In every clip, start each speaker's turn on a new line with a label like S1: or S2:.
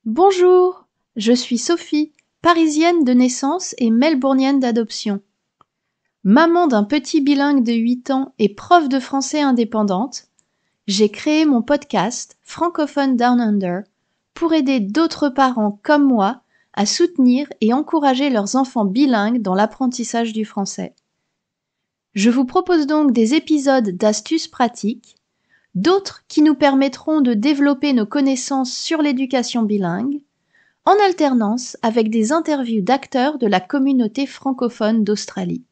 S1: Bonjour, je suis Sophie, parisienne de naissance et melbournienne d'adoption. Maman d'un petit bilingue de 8 ans et prof de français indépendante, j'ai créé mon podcast Francophone Down Under pour aider d'autres parents comme moi à soutenir et encourager leurs enfants bilingues dans l'apprentissage du français. Je vous propose donc des épisodes d'astuces pratiques, d'autres qui nous permettront de développer nos connaissances sur l'éducation bilingue, en alternance avec des interviews d'acteurs de la communauté francophone d'Australie.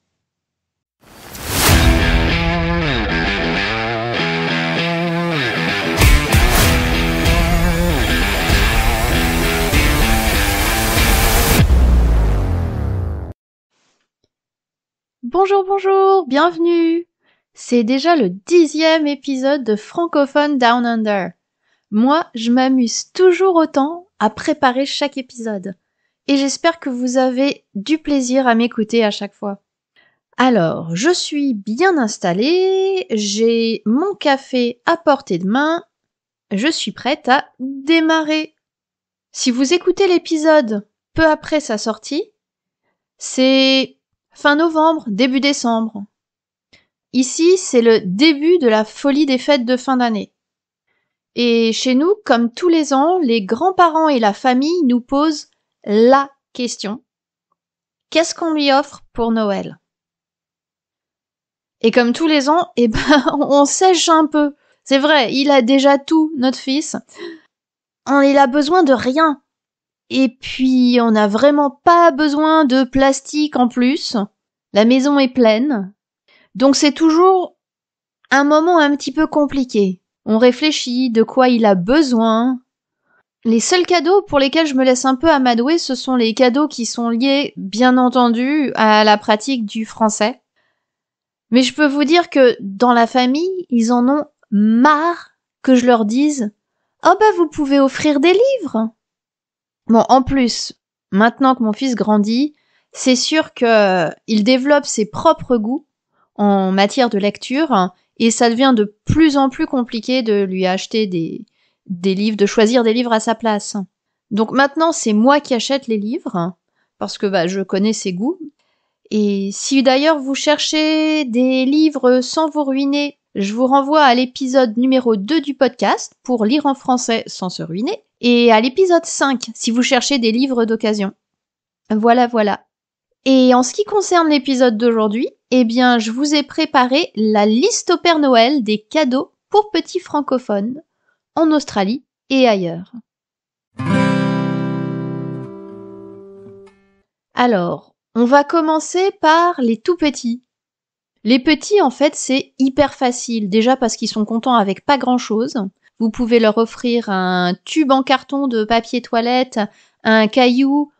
S1: Bonjour, bienvenue! C'est déjà le 10e épisode de Francophone Down Under. Moi, je m'amuse toujours autant à préparer chaque épisode. Et j'espère que vous avez du plaisir à m'écouter à chaque fois. Alors, je suis bien installée, j'ai mon café à portée de main, je suis prête à démarrer. Si vous écoutez l'épisode peu après sa sortie, c'est fin novembre, début décembre. Ici, c'est le début de la folie des fêtes de fin d'année. Et chez nous, comme tous les ans, les grands-parents et la famille nous posent la question. Qu'est-ce qu'on lui offre pour Noël? Et comme tous les ans, on sèche un peu. C'est vrai, il a déjà tout, notre fils. Il a besoin de rien. Et puis, on n'a vraiment pas besoin de plastique en plus. La maison est pleine. Donc c'est toujours un moment un petit peu compliqué. On réfléchit de quoi il a besoin. Les seuls cadeaux pour lesquels je me laisse un peu amadouer, ce sont les cadeaux qui sont liés, bien entendu, à la pratique du français. Mais je peux vous dire que dans la famille, ils en ont marre que je leur dise « Oh bah vous pouvez offrir des livres !» Bon, en plus, maintenant que mon fils grandit, c'est sûr qu'il développe ses propres goûts en matière de lecture et ça devient de plus en plus compliqué de lui acheter des livres, de choisir des livres à sa place. Donc maintenant, c'est moi qui achète les livres parce que je connais ses goûts. Et si d'ailleurs vous cherchez des livres sans vous ruiner, je vous renvoie à l'épisode numéro 2 du podcast pour lire en français sans se ruiner et à l'épisode 5 si vous cherchez des livres d'occasion. Voilà. Et en ce qui concerne l'épisode d'aujourd'hui, je vous ai préparé la liste au Père Noël des cadeaux pour petits francophones en Australie et ailleurs. Alors, on va commencer par les tout petits. Les petits, en fait, c'est hyper facile. Déjà parce qu'ils sont contents avec pas grand-chose. Vous pouvez leur offrir un tube en carton de papier toilette, un caillou,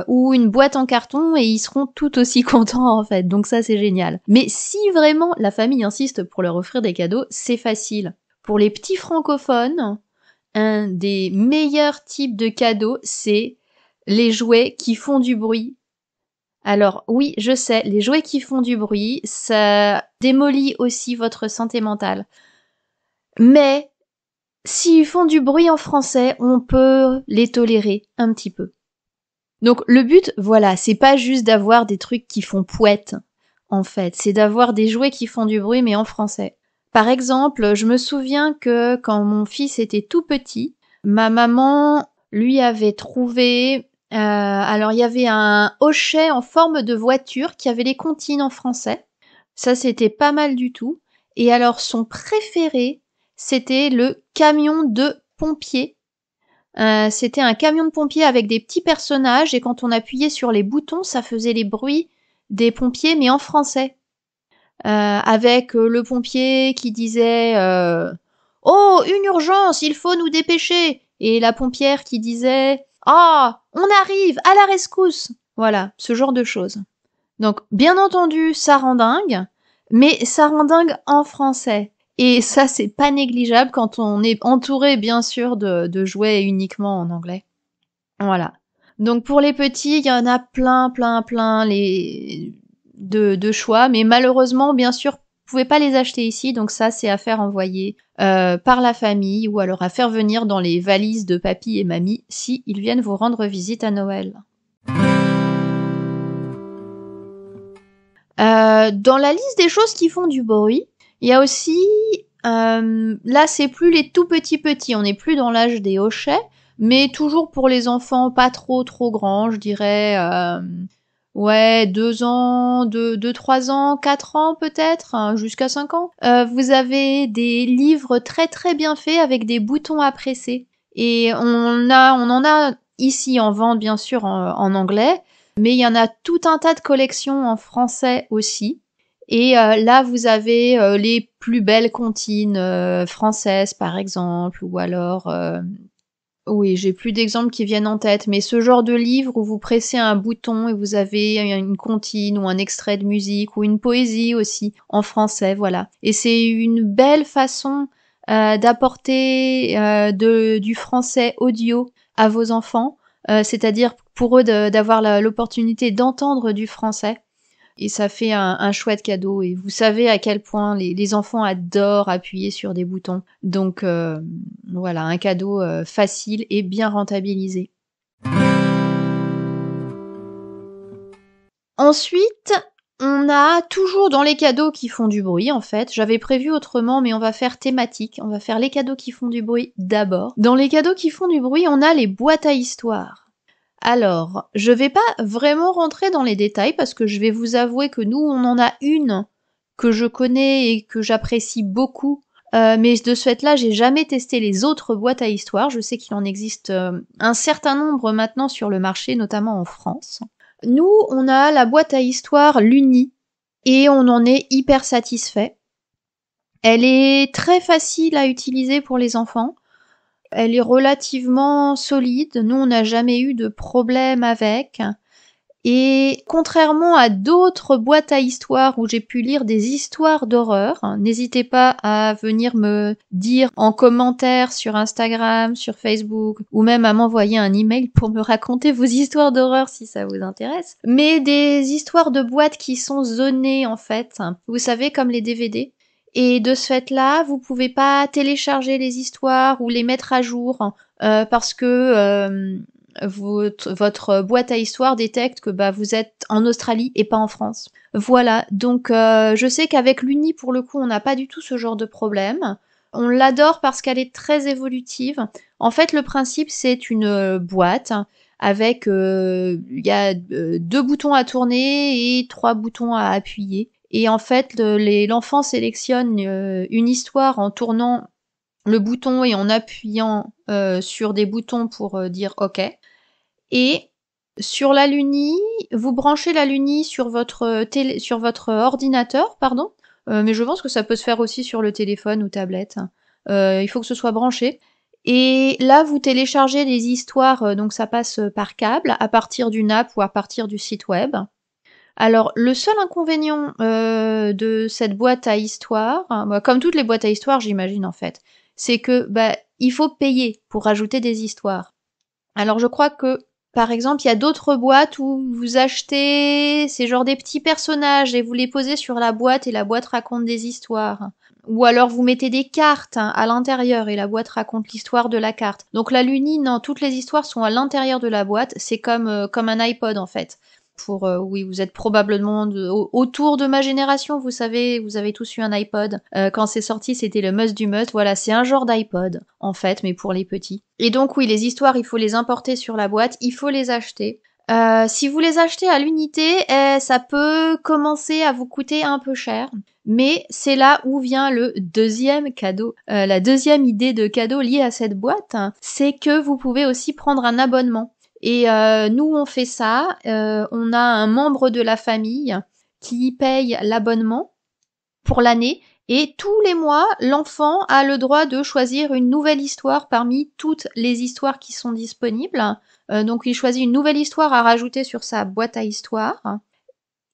S1: ou une boîte en carton et ils seront tout aussi contents en fait, donc ça c'est génial. Mais si vraiment la famille insiste pour leur offrir des cadeaux, c'est facile. Pour les petits francophones, un des meilleurs types de cadeaux, c'est les jouets qui font du bruit. Alors oui, je sais, les jouets qui font du bruit, ça démolit aussi votre santé mentale. Mais s'ils font du bruit en français, on peut les tolérer un petit peu. Donc le but, voilà, c'est pas juste d'avoir des trucs qui font pouette, en fait, c'est d'avoir des jouets qui font du bruit mais en français. Par exemple, je me souviens que quand mon fils était tout petit, ma maman lui avait trouvé, alors il y avait un hochet en forme de voiture qui avait les comptines en français. Ça c'était pas mal du tout. Et alors son préféré, c'était le camion de pompier. C'était un camion de pompiers avec des petits personnages et quand on appuyait sur les boutons, ça faisait les bruits des pompiers mais en français. Avec le pompier qui disait Oh, une urgence, il faut nous dépêcher !» et la pompière qui disait « Ah, on arrive, à la rescousse !» Voilà, ce genre de choses. Donc, bien entendu, ça rend dingue, mais ça rend dingue en français. Et ça, c'est pas négligeable quand on est entouré, bien sûr, de jouets uniquement en anglais. Voilà. Donc pour les petits, il y en a plein de choix, mais malheureusement, bien sûr, pouvez pas les acheter ici, donc ça c'est à faire envoyer par la famille ou alors à faire venir dans les valises de papy et mamie si ils viennent vous rendre visite à Noël. Dans la liste des choses qui font du bruit, il y a aussi là c'est plus les tout petits, on n'est plus dans l'âge des hochets, mais toujours pour les enfants pas trop grands, je dirais 2 ans, 3 ans, 4 ans peut-être, hein, jusqu'à 5 ans. Vous avez des livres très bien faits avec des boutons à presser. Et on en a ici en vente bien sûr en anglais, mais il y en a tout un tas de collections en français aussi. Et là, vous avez les plus belles comptines françaises, par exemple, ou alors... oui, j'ai plus d'exemples qui viennent en tête, mais ce genre de livre où vous pressez un bouton et vous avez une comptine ou un extrait de musique ou une poésie aussi en français, voilà. Et c'est une belle façon d'apporter du français audio à vos enfants, c'est-à-dire pour eux d'avoir l'opportunité d'entendre du français. Et ça fait un chouette cadeau. Et vous savez à quel point les enfants adorent appuyer sur des boutons. Donc voilà, un cadeau facile et bien rentabilisé. Ensuite, on a toujours dans les cadeaux qui font du bruit, en fait. J'avais prévu autrement, mais on va faire thématique. On va faire les cadeaux qui font du bruit d'abord. Dans les cadeaux qui font du bruit, on a les boîtes à histoires. Alors, je vais pas vraiment rentrer dans les détails parce que je vais vous avouer que nous, on en a une que je connais et que j'apprécie beaucoup. Mais de ce fait-là, j'ai jamais testé les autres boîtes à histoires. Je sais qu'il en existe un certain nombre maintenant sur le marché, notamment en France. Nous, on a la boîte à histoires Luni et on en est hyper satisfait. Elle est très facile à utiliser pour les enfants. Elle est relativement solide. Nous, on n'a jamais eu de problème avec. Et contrairement à d'autres boîtes à histoires où j'ai pu lire des histoires d'horreur, n'hésitez pas à venir me dire en commentaire sur Instagram, sur Facebook, ou même à m'envoyer un email pour me raconter vos histoires d'horreur si ça vous intéresse. Mais des histoires de boîtes qui sont zonées en fait, vous savez, comme les DVD. Et de ce fait-là, vous pouvez pas télécharger les histoires ou les mettre à jour parce que votre boîte à histoires détecte que vous êtes en Australie et pas en France. Voilà, donc je sais qu'avec l'Uni, pour le coup, on n'a pas du tout ce genre de problème. On l'adore parce qu'elle est très évolutive. En fait, le principe, c'est une boîte avec il y a 2 boutons à tourner et 3 boutons à appuyer. Et en fait, l'enfant sélectionne une histoire en tournant le bouton et en appuyant sur des boutons pour dire OK. Et sur la Luni, vous branchez la Luni sur votre ordinateur, pardon. Mais je pense que ça peut se faire aussi sur le téléphone ou tablette. Il faut que ce soit branché. Et là, vous téléchargez les histoires, donc ça passe par câble, à partir d'une app ou à partir du site web. Alors, le seul inconvénient de cette boîte à histoires, comme toutes les boîtes à histoires, j'imagine en fait, c'est que il faut payer pour rajouter des histoires. Alors, je crois que, par exemple, il y a d'autres boîtes où vous achetez ces genres des petits personnages et vous les posez sur la boîte et la boîte raconte des histoires. Ou alors vous mettez des cartes à l'intérieur et la boîte raconte l'histoire de la carte. Donc la Luni, non, toutes les histoires sont à l'intérieur de la boîte. C'est comme un iPod en fait. Oui, vous êtes probablement autour de ma génération, vous savez, vous avez tous eu un iPod. Quand c'est sorti, c'était le must du must. Voilà, c'est un genre d'iPod, en fait, mais pour les petits. Et donc, oui, les histoires, il faut les importer sur la boîte, il faut les acheter. Si vous les achetez à l'unité, ça peut commencer à vous coûter un peu cher. Mais c'est là où vient le deuxième cadeau. La deuxième idée de cadeau liée à cette boîte, c'est que vous pouvez aussi prendre un abonnement. Et nous, on fait ça. On a un membre de la famille qui paye l'abonnement pour l'année. Et tous les mois, l'enfant a le droit de choisir une nouvelle histoire parmi toutes les histoires qui sont disponibles. Donc, il choisit une nouvelle histoire à rajouter sur sa boîte à histoires.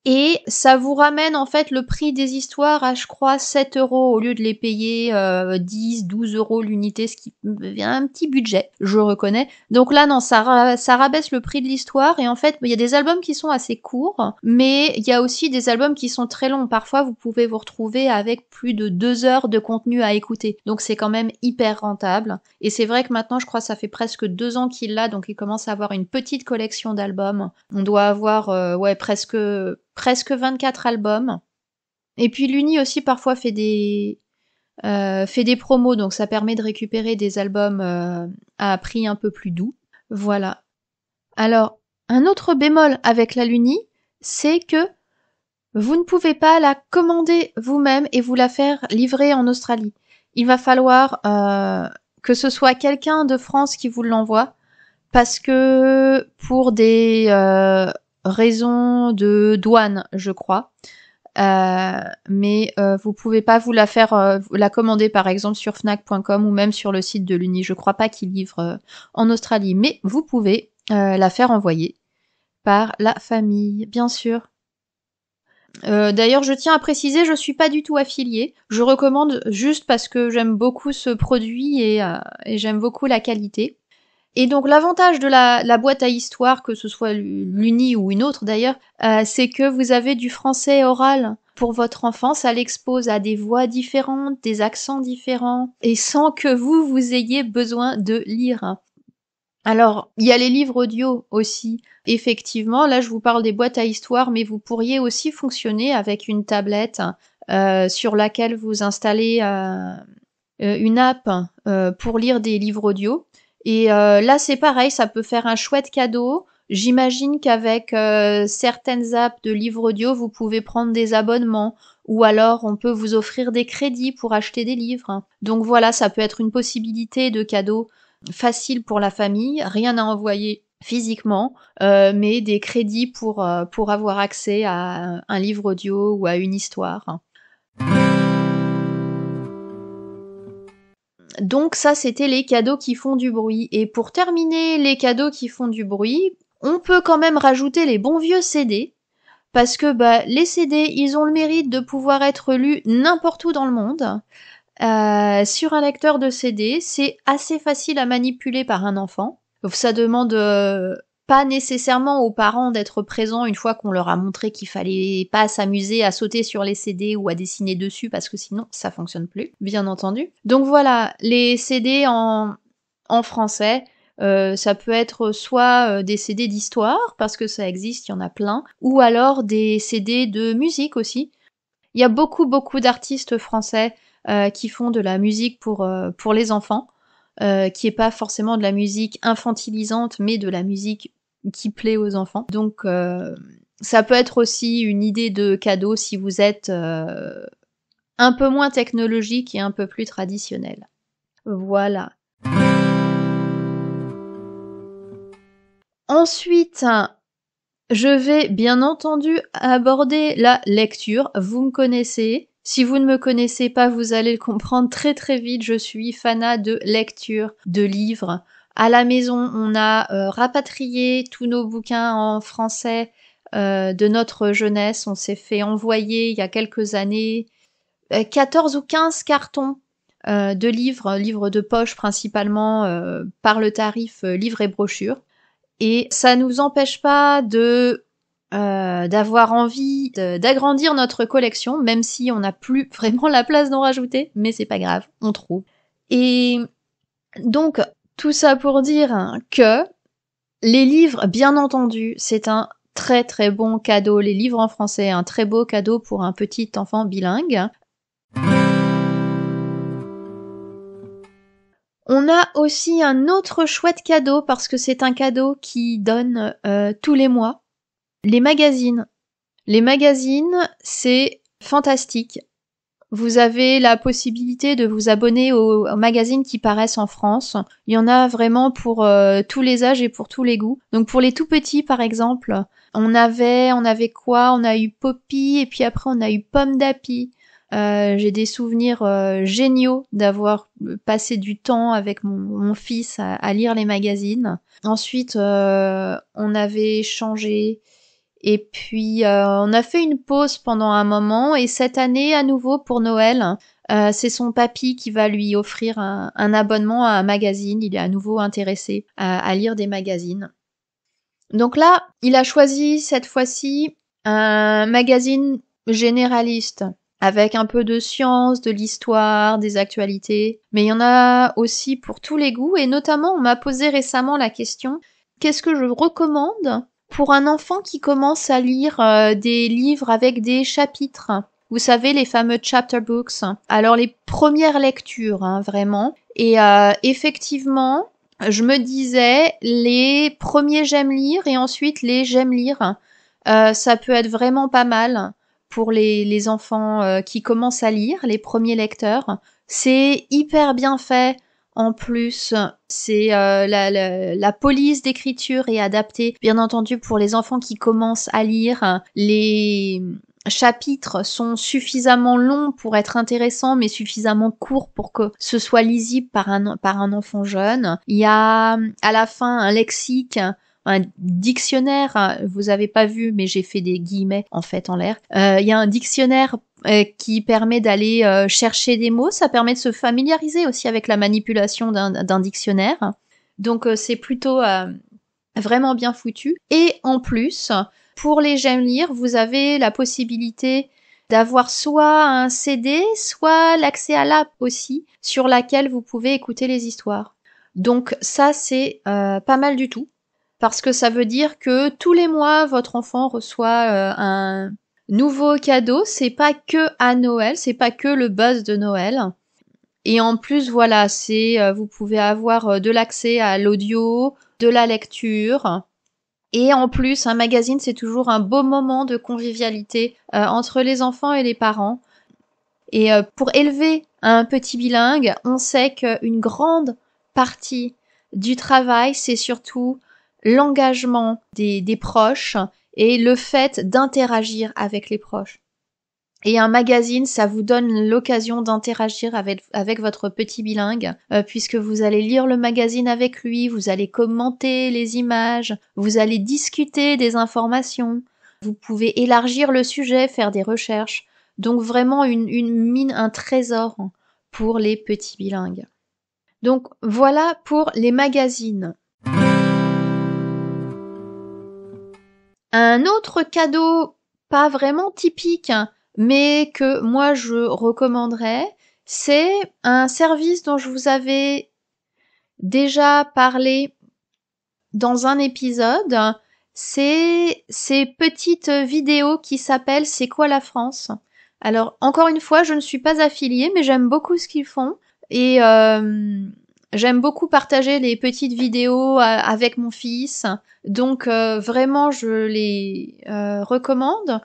S1: Et ça vous ramène en fait le prix des histoires à, je crois, 7 euros au lieu de les payer 10, 12 euros l'unité, ce qui est un petit budget, je reconnais. Donc là, non, ça rabaisse le prix de l'histoire. Et en fait, il y a des albums qui sont assez courts, mais il y a aussi des albums qui sont très longs. Parfois, vous pouvez vous retrouver avec plus de 2 heures de contenu à écouter. Donc c'est quand même hyper rentable. Et c'est vrai que maintenant, je crois que ça fait presque 2 ans qu'il l'a, donc il commence à avoir une petite collection d'albums. On doit avoir, presque 24 albums. Et puis l'Uni aussi parfois fait des promos, donc ça permet de récupérer des albums à prix un peu plus doux. Voilà. Alors, un autre bémol avec la Luni, c'est que vous ne pouvez pas la commander vous-même et vous la faire livrer en Australie. Il va falloir que ce soit quelqu'un de France qui vous l'envoie, parce que pour des raisons de douane, je crois. Mais vous pouvez pas vous la faire la commander par exemple sur Fnac.com ou même sur le site de l'Uni. Je crois pas qu'ils livrent en Australie, mais vous pouvez la faire envoyer par la famille, bien sûr. D'ailleurs, je tiens à préciser, je suis pas du tout affiliée. Je recommande juste parce que j'aime beaucoup ce produit et j'aime beaucoup la qualité. Et donc l'avantage de la boîte à histoire, que ce soit l'Uni ou une autre d'ailleurs, c'est que vous avez du français oral pour votre enfant. Ça l'expose à des voix différentes, des accents différents, et sans que vous ayez besoin de lire. Alors, il y a les livres audio aussi. Effectivement, là je vous parle des boîtes à histoire, mais vous pourriez aussi fonctionner avec une tablette sur laquelle vous installez une app pour lire des livres audio. Et là, c'est pareil, ça peut faire un chouette cadeau. J'imagine qu'avec certaines apps de livres audio, vous pouvez prendre des abonnements ou alors on peut vous offrir des crédits pour acheter des livres. Donc voilà, ça peut être une possibilité de cadeau facile pour la famille, rien à envoyer physiquement, mais des crédits pour avoir accès à un livre audio ou à une histoire. Donc ça, c'était les cadeaux qui font du bruit. Et pour terminer les cadeaux qui font du bruit, on peut quand même rajouter les bons vieux CD, parce que les CD, ils ont le mérite de pouvoir être lus n'importe où dans le monde. Sur un lecteur de CD, c'est assez facile à manipuler par un enfant. Ça demande pas nécessairement aux parents d'être présents une fois qu'on leur a montré qu'il fallait pas s'amuser à sauter sur les CD ou à dessiner dessus parce que sinon ça fonctionne plus, bien entendu. Donc voilà, les CD en français, ça peut être soit des CD d'histoire, parce que ça existe, il y en a plein, ou alors des CD de musique aussi. Il y a beaucoup d'artistes français qui font de la musique pour les enfants, qui est pas forcément de la musique infantilisante, mais de la musique qui plaît aux enfants. Donc ça peut être aussi une idée de cadeau si vous êtes un peu moins technologique et un peu plus traditionnel. Voilà. Ensuite, je vais bien entendu aborder la lecture. Vous me connaissez. Si vous ne me connaissez pas, vous allez le comprendre très très vite. Je suis fanat de lecture, de livres. À la maison, on a rapatrié tous nos bouquins en français de notre jeunesse. On s'est fait envoyer il y a quelques années 14 ou 15 cartons de livres de poche principalement par le tarif livre et brochure. Et ça nous empêche pas de d'avoir envie d'agrandir notre collection, même si on n'a plus vraiment la place d'en rajouter, mais c'est pas grave, on trouve. Et donc, tout ça pour dire que les livres, bien entendu, c'est un très très bon cadeau. Les livres en français, un très beau cadeau pour un petit enfant bilingue. On a aussi un autre chouette cadeau, parce que c'est un cadeau qui donne tous les mois. Les magazines. Les magazines, c'est fantastique. Vous avez la possibilité de vous abonner aux magazines qui paraissent en France. Il y en a vraiment pour tous les âges et pour tous les goûts. Donc pour les tout petits, par exemple, on avait quoi? On a eu Poppy et puis après on a eu Pomme d'Api. J'ai des souvenirs géniaux d'avoir passé du temps avec mon fils à lire les magazines. Ensuite, on avait changé. Et puis on a fait une pause pendant un moment et cette année à nouveau pour Noël, c'est son papy qui va lui offrir un abonnement à un magazine. Il est à nouveau intéressé à lire des magazines. Donc là, il a choisi cette fois-ci un magazine généraliste avec un peu de science, de l'histoire, des actualités. Mais il y en a aussi pour tous les goûts et notamment on m'a posé récemment la question, qu'est-ce que je recommande pour un enfant qui commence à lire des livres avec des chapitres? Vous savez, les fameux chapter books. Alors les premières lectures, vraiment. Et effectivement, je me disais, les premiers j'aime lire et ensuite les j'aime lire, ça peut être vraiment pas mal pour les enfants qui commencent à lire, les premiers lecteurs. C'est hyper bien fait. En plus, c'est la police d'écriture est adaptée, bien entendu, pour les enfants qui commencent à lire. Les chapitres sont suffisamment longs pour être intéressants, mais suffisamment courts pour que ce soit lisible par un enfant jeune. Il y a à la fin un lexique, un dictionnaire, vous avez pas vu, mais j'ai fait des guillemets en fait en l'air. Il y a un dictionnaire qui permet d'aller chercher des mots, ça permet de se familiariser aussi avec la manipulation d'un dictionnaire. Donc c'est plutôt vraiment bien foutu. Et en plus, pour les j'aime lire, vous avez la possibilité d'avoir soit un CD, soit l'accès à l'app aussi, sur laquelle vous pouvez écouter les histoires. Donc ça, c'est pas mal du tout, parce que ça veut dire que tous les mois, votre enfant reçoit un nouveau cadeau. C'est pas que à Noël, c'est pas que le buzz de Noël. Et en plus, voilà, vous pouvez avoir de l'accès à l'audio, de la lecture. Et en plus, un magazine, c'est toujours un beau moment de convivialité entre les enfants et les parents. Et pour élever un petit bilingue, on sait qu'une grande partie du travail, c'est surtout l'engagement des proches et le fait d'interagir avec les proches. Et un magazine, ça vous donne l'occasion d'interagir avec votre petit bilingue, puisque vous allez lire le magazine avec lui, vous allez commenter les images, vous allez discuter des informations, vous pouvez élargir le sujet, faire des recherches. Donc vraiment une mine, un trésor pour les petits bilingues. Donc voilà pour les magazines. Un autre cadeau pas vraiment typique, mais que moi je recommanderais, c'est un service dont je vous avais déjà parlé dans un épisode. C'est ces petites vidéos qui s'appellent C'est quoi la France? Alors encore une fois, je ne suis pas affiliée, mais j'aime beaucoup ce qu'ils font et j'aime beaucoup partager les petites vidéos avec mon fils. Donc vraiment, je les recommande.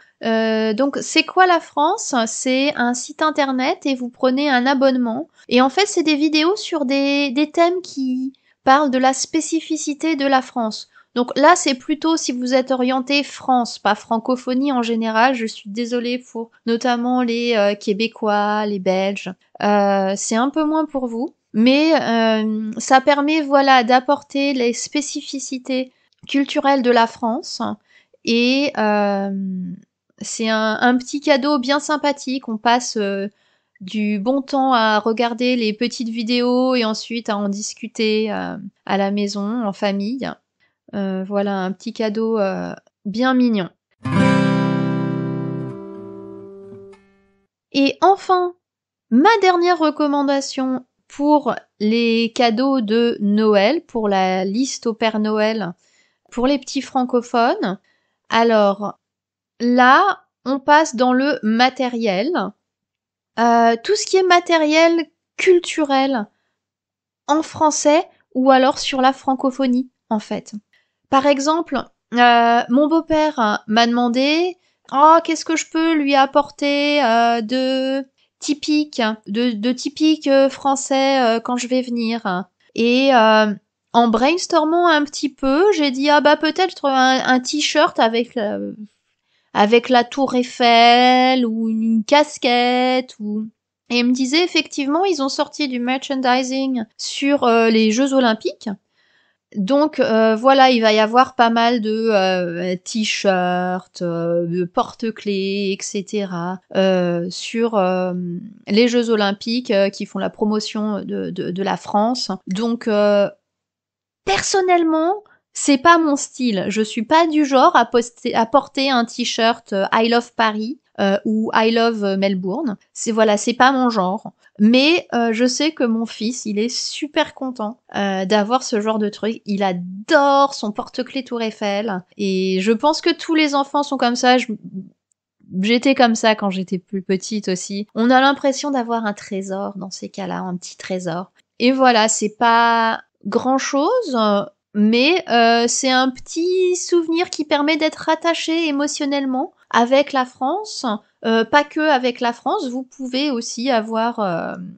S1: Donc c'est quoi la France? C'est un site internet et vous prenez un abonnement. Et en fait, c'est des vidéos sur des thèmes qui parlent de la spécificité de la France. Donc là, c'est plutôt si vous êtes orienté France, pas francophonie en général. Je suis désolée pour notamment les Québécois, les Belges. C'est un peu moins pour vous. Mais ça permet voilà d'apporter les spécificités culturelles de la France et c'est un petit cadeau bien sympathique. On passe du bon temps à regarder les petites vidéos et ensuite à en discuter à la maison, en famille. Voilà un petit cadeau bien mignon. Et enfin, ma dernière recommandation pour les cadeaux de Noël, pour la liste au Père Noël, pour les petits francophones. Alors, là, on passe dans le matériel. Tout ce qui est matériel culturel en français ou alors sur la francophonie, en fait. Par exemple, mon beau-père m'a demandé « Oh, qu'est-ce que je peux lui apporter de typique français quand je vais venir ?» Et en brainstormant un petit peu, j'ai dit « Ah bah peut-être un t-shirt avec la tour Eiffel ou une casquette ou... » Et il me disait effectivement, ils ont sorti du merchandising sur les Jeux Olympiques. Donc voilà, il va y avoir pas mal de t-shirts, de porte-clés, etc. Sur les Jeux Olympiques qui font la promotion de la France. Donc personnellement, c'est pas mon style. Je suis pas du genre à porter un t-shirt I Love Paris ou I Love Melbourne. C'est pas mon genre. Mais je sais que mon fils, il est super content d'avoir ce genre de truc. Il adore son porte-clés Tour Eiffel. Et je pense que tous les enfants sont comme ça. J'étais comme ça quand j'étais plus petite aussi. On a l'impression d'avoir un trésor dans ces cas-là, un petit trésor. Et voilà, c'est pas grand-chose, mais c'est un petit souvenir qui permet d'être attaché émotionnellement avec la France. Pas que avec la France, vous pouvez aussi avoir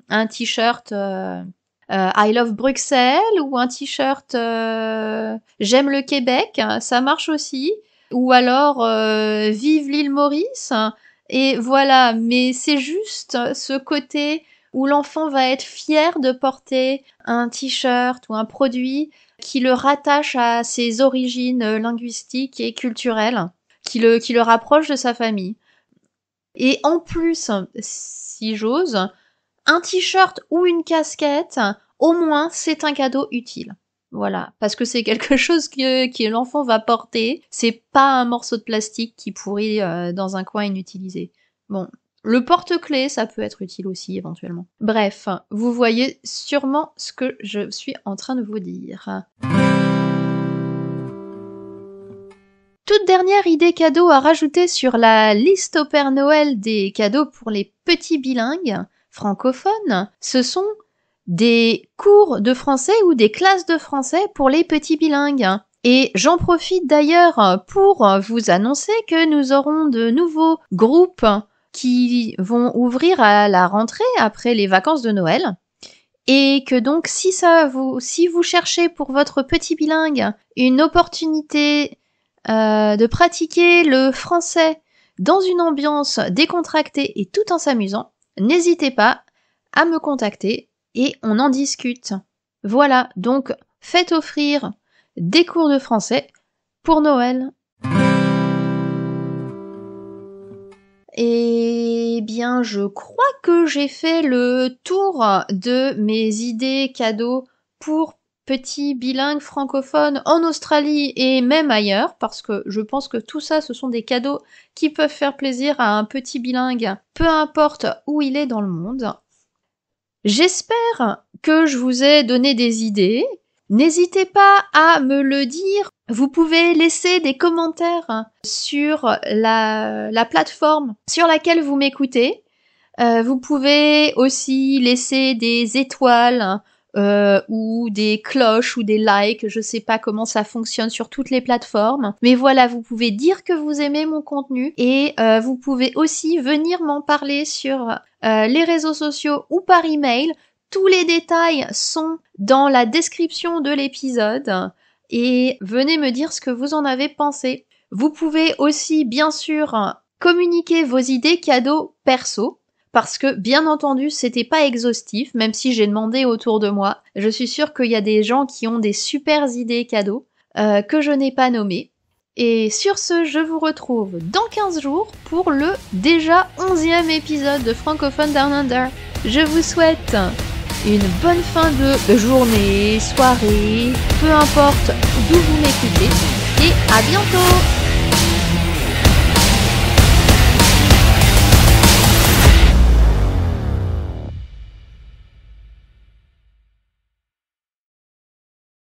S1: un t-shirt I Love Bruxelles ou un t-shirt J'aime le Québec, ça marche aussi. Ou alors Vive l'île Maurice. Et voilà, mais c'est juste ce côté où l'enfant va être fier de porter un t-shirt ou un produit qui le rattache à ses origines linguistiques et culturelles, qui le rapproche de sa famille. Et en plus, si j'ose, un t-shirt ou une casquette, au moins c'est un cadeau utile. Voilà, parce que c'est quelque chose que l'enfant va porter, c'est pas un morceau de plastique qui pourrit dans un coin inutilisé. Bon, le porte-clés, ça peut être utile aussi éventuellement. Bref, vous voyez sûrement ce que je suis en train de vous dire. Toute dernière idée cadeau à rajouter sur la liste au Père Noël des cadeaux pour les petits bilingues francophones, ce sont des cours de français ou des classes de français pour les petits bilingues. Et j'en profite d'ailleurs pour vous annoncer que nous aurons de nouveaux groupes qui vont ouvrir à la rentrée après les vacances de Noël. Et que donc si vous cherchez pour votre petit bilingue une opportunité de pratiquer le français dans une ambiance décontractée et tout en s'amusant, n'hésitez pas à me contacter et on en discute. Voilà, donc faites offrir des cours de français pour Noël. Eh bien, je crois que j'ai fait le tour de mes idées cadeaux pour petits bilingues francophones en Australie et même ailleurs, parce que je pense que tout ça, ce sont des cadeaux qui peuvent faire plaisir à un petit bilingue, peu importe où il est dans le monde. J'espère que je vous ai donné des idées. N'hésitez pas à me le dire. Vous pouvez laisser des commentaires sur la plateforme sur laquelle vous m'écoutez. Vous pouvez aussi laisser des étoiles ou des cloches ou des likes. Je sais pas comment ça fonctionne sur toutes les plateformes. Mais voilà, vous pouvez dire que vous aimez mon contenu et vous pouvez aussi venir m'en parler sur les réseaux sociaux ou par email. Tous les détails sont dans la description de l'épisode et venez me dire ce que vous en avez pensé. Vous pouvez aussi, bien sûr, communiquer vos idées cadeaux perso parce que, bien entendu, c'était pas exhaustif, même si j'ai demandé autour de moi. Je suis sûre qu'il y a des gens qui ont des super idées cadeaux que je n'ai pas nommées. Et sur ce, je vous retrouve dans 15 jours pour le déjà 11e épisode de Francophone Down Under. Je vous souhaite une bonne fin de journée, soirée, peu importe d'où vous m'écoutez, et à bientôt!